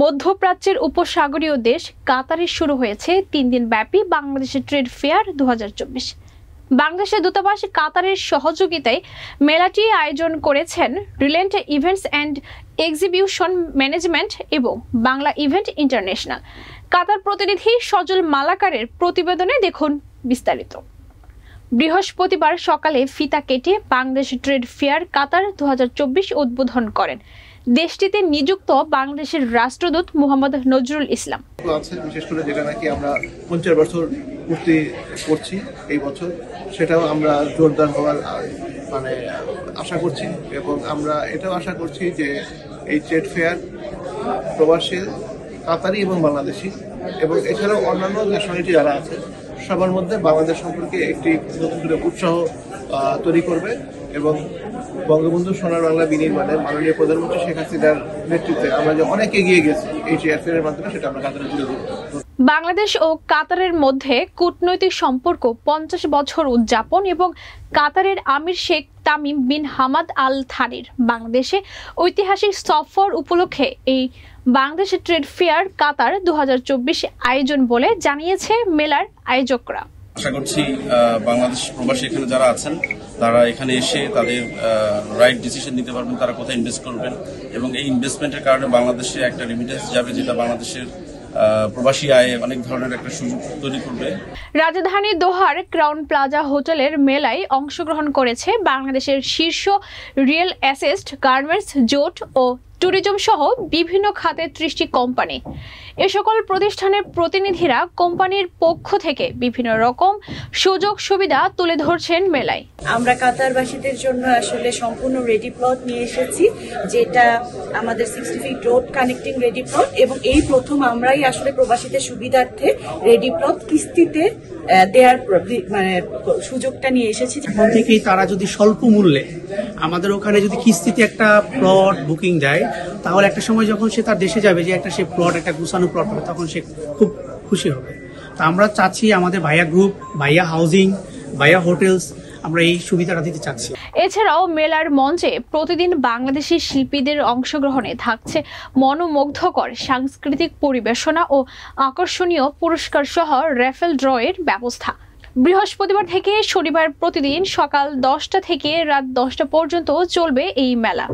মধ্যপ্রাচ্যের উপসাগরীয় দেশ কাতারে শুরু হয়েছে 3 দিন ব্যাপী বাংলাদেশের ট্রেড ফেয়ার 2024। বাংলাদেশের দূতাবাস কাতারের সহযোগিতায় মেলাটি আয়োজন করেছেন রিলেন্ট ইভেন্টস অ্যান্ড এক্সিবিশন ম্যানেজমেন্ট এবং বাংলা ইভেন্ট ইন্টারন্যাশনাল। কাতার প্রতিনিধি সজল মালাকারের প্রতিবেদনে দেখুন বিস্তারিত। বৃহস্পতিবার সকালে ফিতা কেটে বাংলাদেশ ট্রেড ফেয়ার কাতার 2024 উদ্বোধন করেন দেশটিতে নিযুক্ত বাংলাদেশের রাষ্ট্রদূত মোহাম্মদ নজরুল ইসলাম। বিশেষ করে যেটা নাকি আমরা 50 বছর পূর্তি করছি এই বছর, সেটাও আমরা জোরদার হওয়ার আশা করছি এবং আমরা এটাও আশা করছি যে এই ট্রেড ফেয়ার প্রবাসী কাতারি এবং বাংলাদেশি এবং এছাড়াও অন্যান্য যে সমিতি যারা আছে সবার মধ্যে বাংলাদেশ সম্পর্কে একটি নতুন করে উৎসাহ তৈরি করবে এবং বঙ্গবন্ধু সোনার বাংলা বিনির্মাণে মাননীয় প্রধানমন্ত্রী শেখ হাসিনার নেতৃত্বে আমরা যে অনেক এগিয়ে গেছি এই ট্রেড ফেয়ারের মাধ্যমে, সেটা আমরা কাতারে তুলে ধরব। বাংলাদেশ ও কাতারের মধ্যে কূটনৈতিক সম্পর্ক 50 বছর উদযাপন এবং কাতারের আমির Sheikh Tamim bin Hamad Al থানির বাংলাদেশে ঐতিহাসিক সফর উপলক্ষে এই বাংলাদেশ ট্রেড ফেয়ার কাতার 2024 আয়োজন বলে জানিয়েছে মেলার আয়োজকরা। আশা করছি বাংলাদেশ প্রবাসী এখানে যারা আছেন তারা এখানে এসে তাদের রাইট ডিসিশন নিতে পারবেন, তারা কোথায় ইনভেস্ট করবেন এবং এই ইনভেস্টমেন্টের কারণে বাংলাদেশে একটা রেমিটেন্স যাবে, যেটা বাংলাদেশের প্রবাসী আয়ে অনেক ধরনের একটা সুযোগ তৈরি করবে। রাজধানী দোহার ক্রাউন প্লাজা হোটেলের মেলায় অংশগ্রহণ করেছে বাংলাদেশের শীর্ষ রিয়েল এস্টেট, গার্মেন্টস, জুট ও ট্যুরিজম সহ বিভিন্ন খাতের 30টি কোম্পানি। এ সকল প্রতিষ্ঠানের প্রতিনিধিরা কোম্পানির পক্ষ থেকে বিভিন্ন রকম সুযোগ সুবিধা তুলে ধরছেন মেলায়। আমরা কাতারবাসীদের জন্য আসলে সম্পূর্ণ রেডি প্লট নিয়ে এসেছি, যেটা আমাদের 60 fit road connecting ready plot এবং এই প্রথম আমরাই আসলে প্রবাসীদের সুবিধার্থে রেডি প্লট কিস্তিতে দেওয়ার সুযোগটা নিয়ে এসেছি। এখন থেকেই তারা যদি স্বল্প মূল্যে আমাদের ওখানে যদি কিস্তিতে একটা প্লট বুকিং দেয়, তাহলে একটা সময় যখন সে তার দেশে যাবে, যে একটা সে প্লট, একটা গুছানো প্লট হবে, তখন সে খুব খুশি হবে। তো আমরা চাচ্ছি আমাদের ভাইয়া গ্রুপ, ভাইয়া হাউজিং, ভাইয়া হোটেলস, আমরা এই সুবিধাটা দিতে চাচ্ছি। এছাড়াও মেলার মঞ্চে প্রতিদিন বাংলাদেশি শিল্পীদের অংশগ্রহণে থাকছে মনোমুগ্ধকর সাংস্কৃতিক পরিবেশনা ও আকর্ষণীয় পুরস্কার সহ র্যাফেল ড্রয়ের ব্যবস্থা। বৃহস্পতিবার থেকে শনিবার প্রতিদিন সকাল 10টা থেকে রাত 10টা পর্যন্ত চলবে এই মেলা।